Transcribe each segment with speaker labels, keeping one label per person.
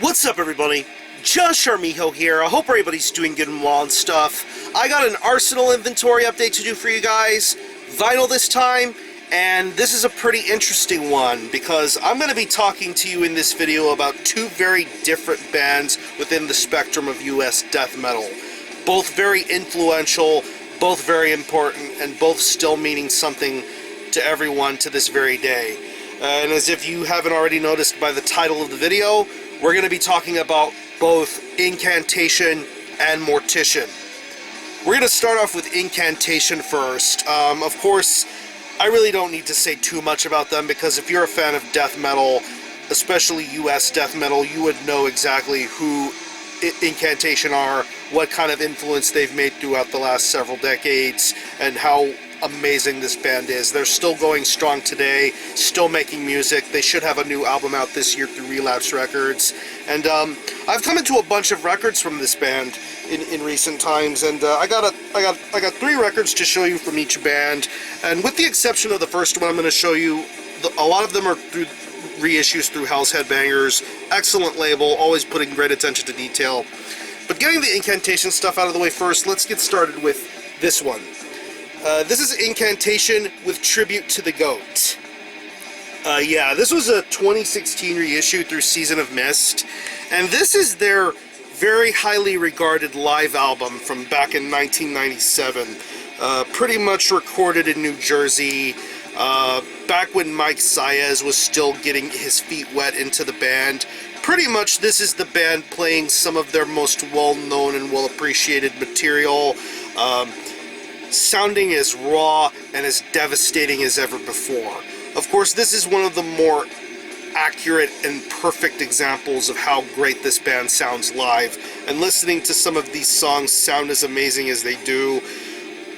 Speaker 1: What's up, everybody? Josh Armijo here. I hope everybody's doing good and well and stuff. I got an Arsenal inventory update to do for you guys. Vinyl this time, and this is a pretty interesting one because I'm going to be talking to you in this video about two very different bands within the spectrum of US death metal. Both very influential, both very important, and both still meaning something to everyone to this very day. And as if you haven't already noticed by the title of the video, we're going to be talking about both Incantation and Mortician. We're going to start off with Incantation first. Of course, I really don't need to say too much about them because if you're a fan of death metal, especially US death metal, you would know exactly who Incantation are, what kind of influence they've made throughout the last several decades, and how amazing this band is. They're still going strong today, still making music. They should have a new album out this year through Relapse Records. And I've come into a bunch of records from this band in recent times, and I got three records to show you from each band. And with the exception of the first one, I'm going to show you a lot of them are through reissues through Hell's Headbangers. Excellent label, always putting great attention to detail. But getting the Incantation stuff out of the way first, let's get started with this one. This is Incantation with Tribute to the Goat. Yeah, this was a 2016 reissue through Season of Mist, and this is their very highly regarded live album from back in 1997. Pretty much recorded in New Jersey, back when Mike Saez was still getting his feet wet into the band. Pretty much this is the band playing some of their most well-known and well-appreciated material. Sounding as raw and as devastating as ever before. Of course, this is one of the more accurate and perfect examples of how great this band sounds live, and listening to some of these songs sound as amazing as they do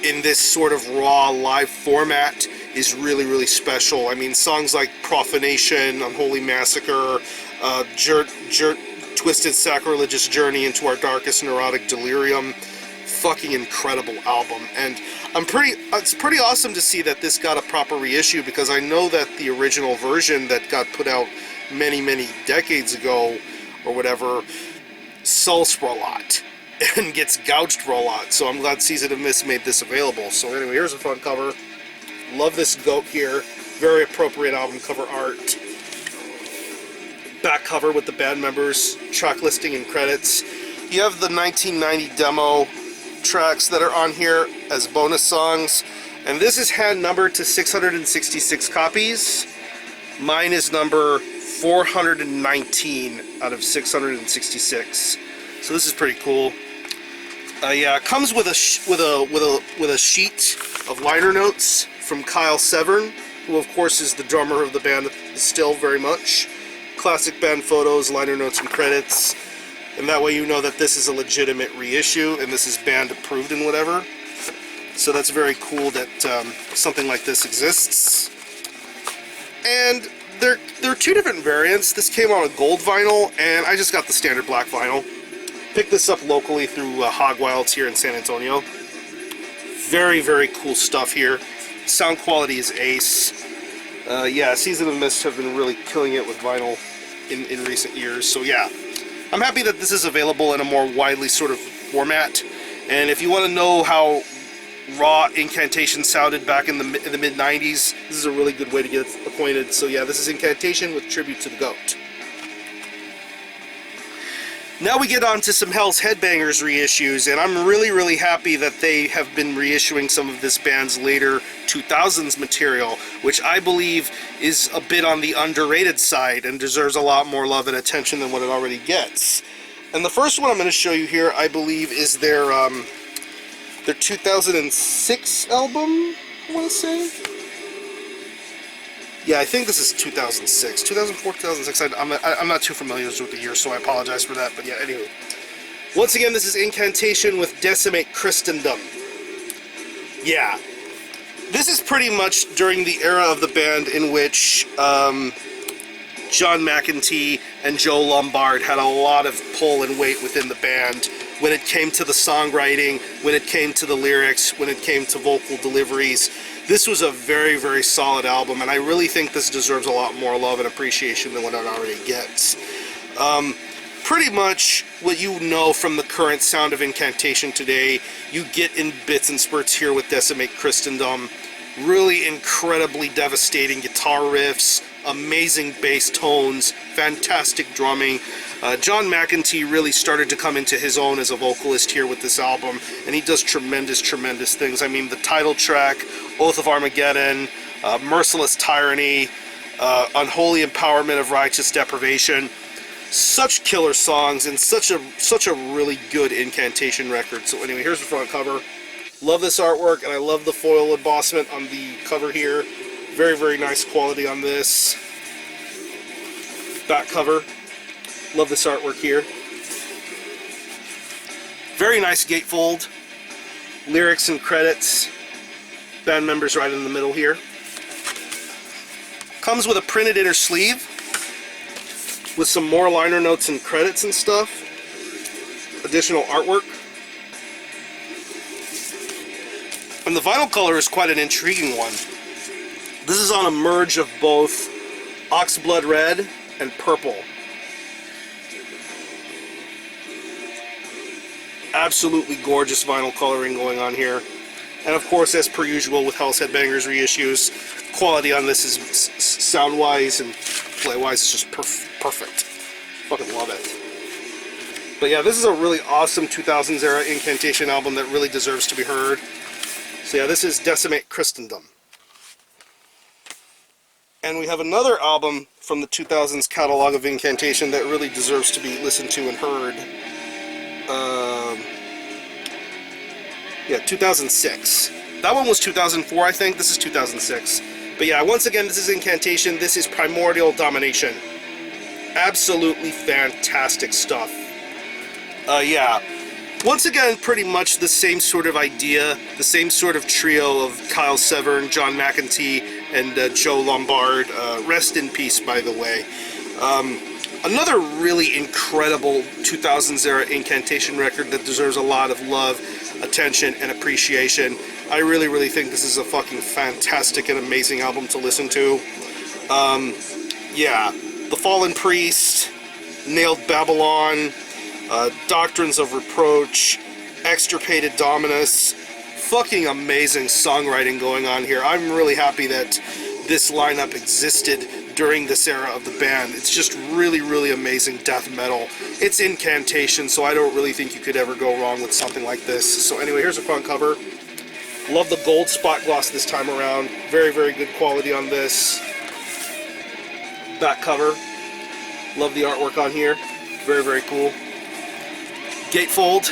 Speaker 1: in this sort of raw live format is really, really special. I mean, songs like Profanation, Unholy Massacre, Twisted Sacrilegious Journey into Our Darkest Neurotic Delirium, fucking incredible album. And it's pretty awesome to see that this got a proper reissue, because I know that the original version that got put out many decades ago or whatever sells for a lot and gets gouged for a lot, so I'm glad Season of Mist made this available. So anyway, here's a front cover. Love this goat here, very appropriate album cover art. Back cover with the band members, track listing and credits. You have the 1990 demo tracks that are on here as bonus songs, and this is hand numbered to 666 copies. Mine is number 419 out of 666, so this is pretty cool. Yeah, it comes with a sheet of liner notes from Kyle Severn, who of course is the drummer of the band still very much. Classic band photos, liner notes, and credits. And that way you know that this is a legitimate reissue and this is band approved and whatever. So that's very cool that something like this exists. And there are two different variants. This came on a gold vinyl, and I just got the standard black vinyl. Picked this up locally through Hog Wilds here in San Antonio. Very cool stuff here. Sound quality is ace. Yeah, Season of Mist have been really killing it with vinyl in recent years. So yeah, I'm happy that this is available in a more widely sort of format. And if you want to know how raw Incantation sounded back in the mid-90s, this is a really good way to get acquainted. So yeah, this is Incantation with Tribute to the Goat. Now we get on to some Hell's Headbangers reissues, and I'm really happy that they have been reissuing some of this band's later 2000s material, which I believe is a bit on the underrated side and deserves a lot more love and attention than what it already gets. And the first one I'm going to show you here, I believe, is their 2006 album, I want to say? Yeah, I think this is 2006. 2004, 2006, I'm not too familiar with the year, so I apologize for that. But yeah, anyway. Once again, this is Incantation with Decimate Christendom. Yeah. This is pretty much during the era of the band in which John McEntee and Joe Lombard had a lot of pull and weight within the band when it came to the songwriting, when it came to the lyrics, when it came to vocal deliveries. This was a very solid album, and I really think this deserves a lot more love and appreciation than what it already gets. pretty much what you know from the current sound of Incantation today, you get in bits and spurts here with Decimate Christendom. Really incredibly devastating guitar riffs, amazing bass tones, fantastic drumming. John McEntee really started to come into his own as a vocalist here with this album, and he does tremendous things. I mean, the title track, Oath of Armageddon, Merciless Tyranny, Unholy Empowerment of Righteous Deprivation. Such killer songs and such a really good Incantation record. So anyway, here's the front cover. Love this artwork, and I love the foil embossment on the cover here. Very nice quality on this. Back cover. Love this artwork here. Very nice gatefold. Lyrics and credits. Band members right in the middle here. Comes with a printed inner sleeve with some more liner notes and credits and stuff. Additional artwork. And the vinyl color is quite an intriguing one. This is on a merge of both oxblood red and purple. Absolutely gorgeous vinyl coloring going on here. And of course, as per usual with Hell's Headbangers reissues, quality on this is sound-wise and play-wise is just perfect. Fucking love it. But yeah, this is a really awesome 2000s era Incantation album that really deserves to be heard. So yeah, this is Decimate Christendom. And we have another album from the 2000s catalog of Incantation that really deserves to be listened to and heard. Yeah, 2006. That one was 2004, I think. This is 2006. But yeah, once again, this is Incantation. This is Primordial Domination. Absolutely fantastic stuff. Yeah. Once again, pretty much the same sort of idea, the same sort of trio of Kyle Severn, John McEntee, and Joe Lombard. Rest in peace, by the way. Another really incredible 2000s era Incantation record that deserves a lot of love, attention, and appreciation. I really think this is a fucking fantastic and amazing album to listen to. Yeah, The Fallen Priest, Nailed Babylon, Doctrines of Reproach, Extirpated Dominus. Fucking amazing songwriting going on here. I'm really happy that this lineup existed during this era of the band. It's just really amazing death metal. It's Incantation, so I don't really think you could ever go wrong with something like this. So anyway, here's the front cover. Love the gold spot gloss this time around. Very good quality on this. Back cover. Love the artwork on here. Very cool. Gatefold.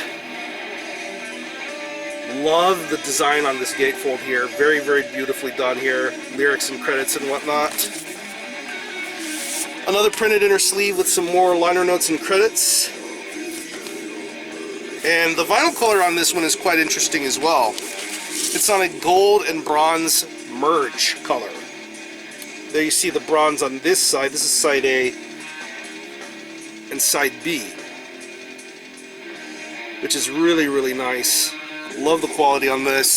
Speaker 1: Love the design on this gatefold here. Very beautifully done here. Lyrics and credits and whatnot. Another printed inner sleeve with some more liner notes and credits. And the vinyl color on this one is quite interesting as well. It's on a gold and bronze merge color. There you see the bronze on this side. This is side A and side B, which is really nice. Love the quality on this.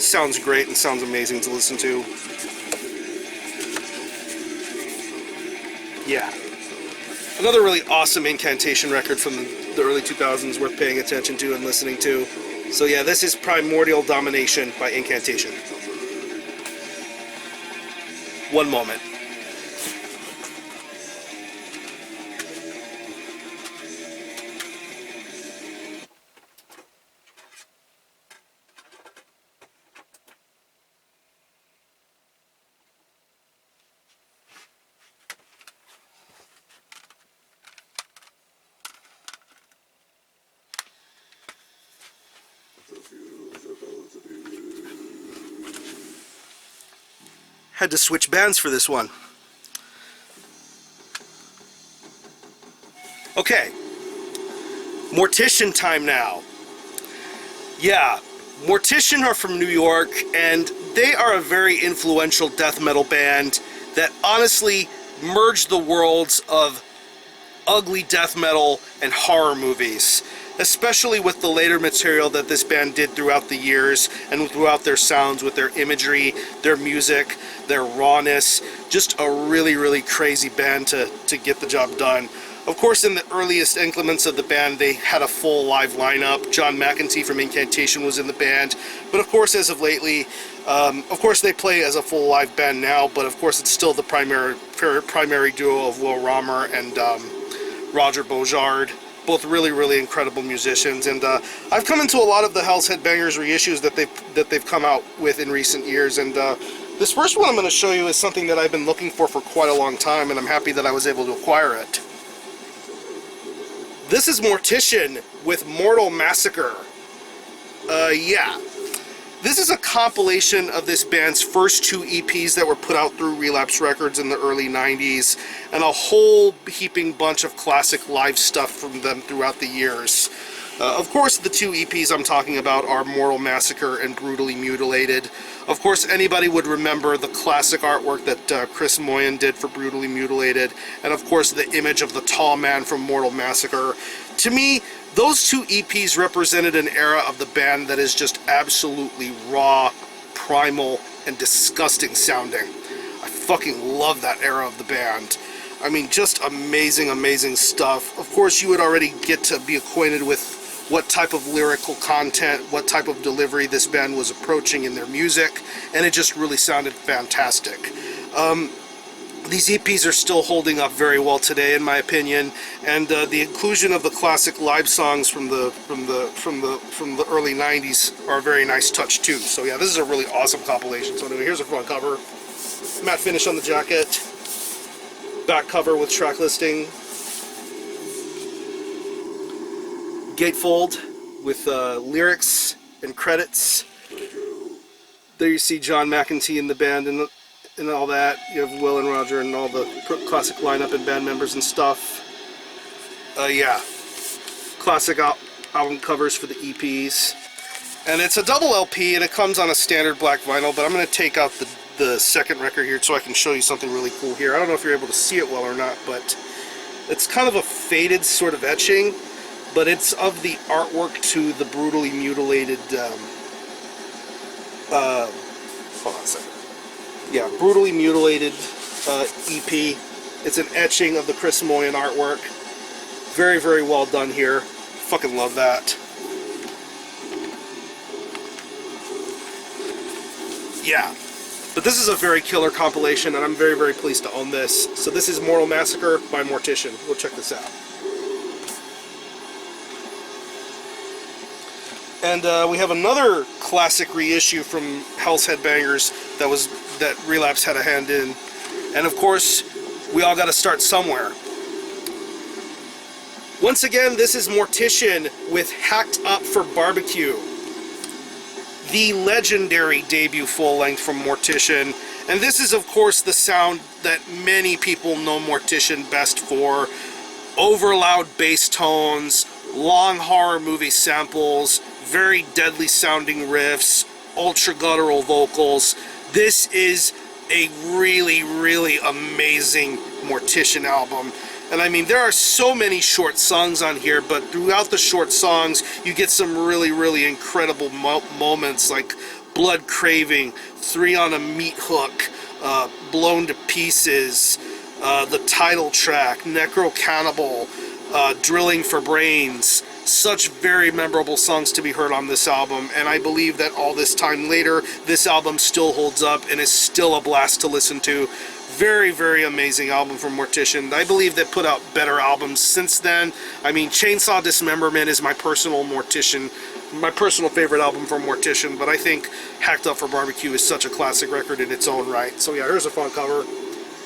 Speaker 1: Sounds great and sounds amazing to listen to. Yeah. Another really awesome Incantation record from the early 2000s worth paying attention to and listening to. So yeah, this is Primordial Domination by Incantation. One moment. Had to switch bands for this one. Okay, Mortician time now. Yeah, Mortician are from New York, and they are a very influential death metal band that honestly merged the worlds of ugly death metal and horror movies. especially with the later material that this band did throughout the years and throughout their sounds, with their imagery, their music, their rawness. Just a really, really crazy band to get the job done. Of course, in the earliest increments of the band, they had a full live lineup. John McEntee from Incantation was in the band. But of course, as of lately, of course they play as a full live band now, but of course it's still the primary duo of Will Romer and Roger Beaujard. Both really, really incredible musicians. And I've come into a lot of the Hell's Headbangers reissues that they've come out with in recent years. And this first one I'm going to show you is something that I've been looking for quite a long time, and I'm happy that I was able to acquire it. This is Mortician with Mortal Massacre. Yeah. This is a compilation of this band's first 2 EPs that were put out through Relapse Records in the early 90s, and a whole heaping bunch of classic live stuff from them throughout the years. Of course, the 2 EPs I'm talking about are Mortal Massacre and Brutally Mutilated. Of course, anybody would remember the classic artwork that Chris Moyen did for Brutally Mutilated, and of course the image of the tall man from Mortal Massacre. To me, those 2 EPs represented an era of the band that is just absolutely raw, primal, and disgusting sounding. I fucking love that era of the band. I mean, just amazing, amazing stuff. Of course, you would already get to be acquainted with what type of lyrical content, what type of delivery this band was approaching in their music, and it just really sounded fantastic. These EPs are still holding up very well today, in my opinion, and the inclusion of the classic live songs from the early 90s are a very nice touch too. So yeah, this is a really awesome compilation. So anyway, here's a front cover, matte finish on the jacket, back cover with track listing, gatefold with lyrics and credits. There you see John McEntee in the band and all that. You have Will and Roger and all the classic lineup and band members and stuff. Yeah, classic album covers for the EPs. And it's a double LP, and it comes on a standard black vinyl, but I'm going to take out the second record here so I can show you something really cool here. I don't know if you're able to see it well or not, but it's kind of a faded sort of etching, but it's of the artwork to the Brutally Mutilated, hold on a second. Yeah, Brutally Mutilated EP. It's an etching of the Chris Moyen artwork. Very, very well done here. Fucking love that. Yeah, but this is a very killer compilation, and I'm very, very pleased to own this. So this is Mortal Massacre by Mortician. We'll check this out. And we have another classic reissue from Hell's Headbangers that Relapse had a hand in. And of course, we all got to start somewhere. Once again, this is Mortician with Hacked Up for Barbecue, the legendary debut full-length from Mortician. And this is, of course, the sound that many people know Mortician best for. Over-loud bass tones, long horror movie samples, very deadly sounding riffs, ultra guttural vocals. This is a really, really amazing Mortician album. And I mean, there are so many short songs on here, but throughout the short songs, you get some really, really incredible moments like Blood Craving, 3 on a Meathook, Blown to Pieces, the title track, Necro Cannibal, Drilling for Brains. Such very memorable songs to be heard on this album, and I believe that all this time later, this album still holds up and is still a blast to listen to. Very, very amazing album from Mortician. I believe they put out better albums since then. I mean, Chainsaw Dismemberment is my personal favorite album from Mortician, but I think Hacked Up for Barbecue is such a classic record in its own right. So yeah, here's a front cover.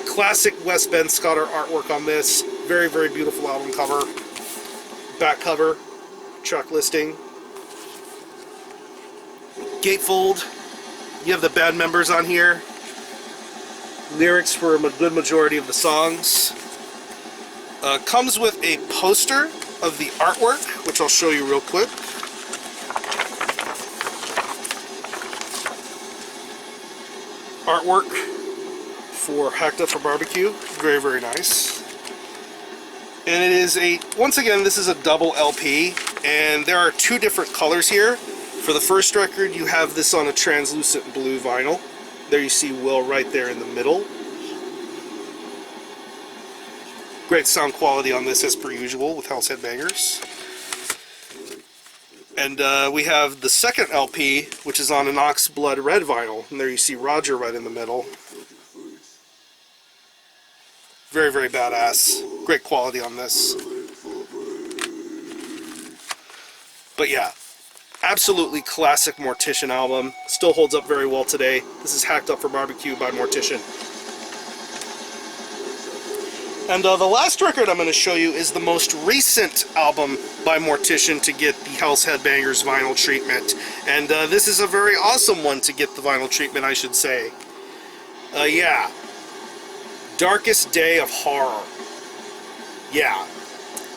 Speaker 1: Classic Wes Ben Scudder artwork on this. Very, very beautiful album cover. Back cover, track listing, gatefold. You have the band members on here, lyrics for a good majority of the songs. Comes with a poster of the artwork, which I'll show you real quick. Artwork for Hacked Up for Barbecue, very, very nice. And it is once again, this is a double LP, and there are two different colors here. For the first record, you have this on a translucent blue vinyl. There you see Will right there in the middle. Great sound quality on this as per usual with Hell's Headbangers. And we have the second LP, which is on an Ox Blood red vinyl. And there you see Roger right in the middle. Very, very badass. Great quality on this. But yeah, absolutely classic Mortician album. Still holds up very well today. This is Hacked Up for Barbecue by Mortician. And the last record I'm going to show you is the most recent album by Mortician to get the Hell's Headbangers vinyl treatment. And this is a very awesome one to get the vinyl treatment, I should say. Yeah. Darkest Day of Horror. Yeah.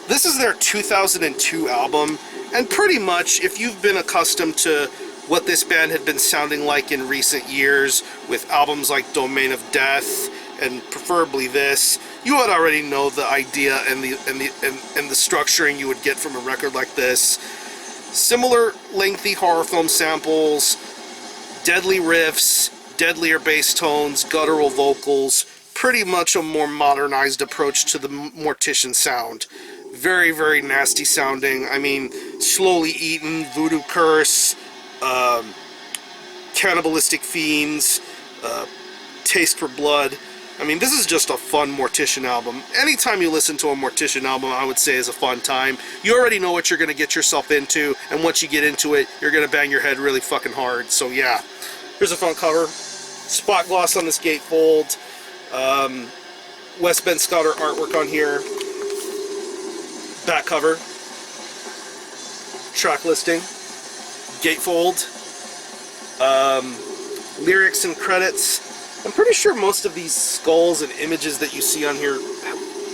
Speaker 1: This is their 2002 album. And pretty much, if you've been accustomed to what this band had been sounding like in recent years, with albums like Domain of Death, and preferably this, you would already know the idea and the structuring you would get from a record like this. Similar lengthy horror film samples, deadly riffs, deadlier bass tones, guttural vocals, pretty much a more modernized approach to the Mortician sound. Very, very nasty sounding. I mean, Slowly Eaten, Voodoo Curse, Cannibalistic Fiends, Taste for Blood. I mean, this is just a fun Mortician album. Anytime you listen to a Mortician album, I would say is a fun time. You already know what you're going to get yourself into, and once you get into it, you're going to bang your head really fucking hard. So yeah, here's a front cover. Spot gloss on this gatefold. Wes Ben Scudder artwork on here. Back cover. Track listing. Gatefold. Lyrics and credits. I'm pretty sure most of these skulls and images that you see on here,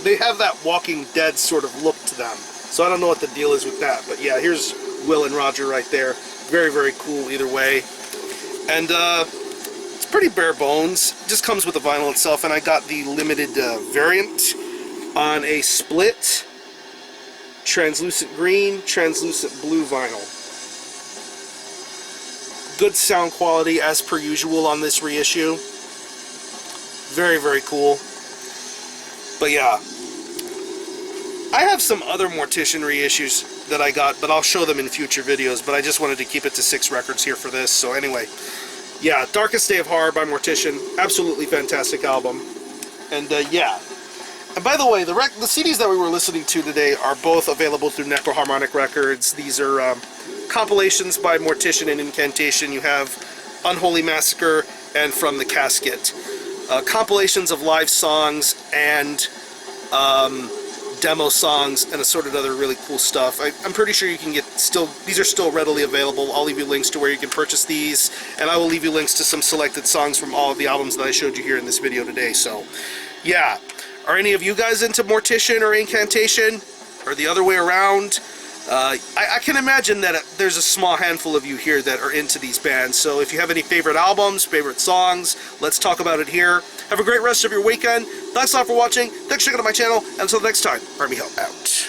Speaker 1: they have that Walking Dead sort of look to them. So I don't know what the deal is with that. But yeah, here's Will and Roger right there. Very, very cool either way. And it's pretty bare bones. It just comes with the vinyl itself. And I got the limited variant on a split translucent green, translucent blue vinyl. Good sound quality as per usual on this reissue. Very, very cool. But yeah, I have some other Mortician reissues that I got, but I'll show them in future videos, but I just wanted to keep it to 6 records here for this. So anyway, yeah, Darkest Day of Horror by Mortician. Absolutely fantastic album. And yeah. And by the way, the CDs that we were listening to today are both available through Necroharmonic Records. These are compilations by Mortician and Incantation. You have Unholy Massacre and From the Casket. Compilations of live songs and demo songs and assorted other really cool stuff. I'm pretty sure you can get these are still readily available. I'll leave you links to where you can purchase these, and I will leave you links to some selected songs from all of the albums that I showed you here in this video today. So yeah, are any of you guys into Mortician or Incantation, or the other way around? I can imagine that there's a small handful of you here that are into these bands, so if you have any favorite albums, favorite songs, let's talk about it here. Have a great rest of your weekend. Thanks a lot for watching. Thanks for checking out my channel. And until next time, Army Help out.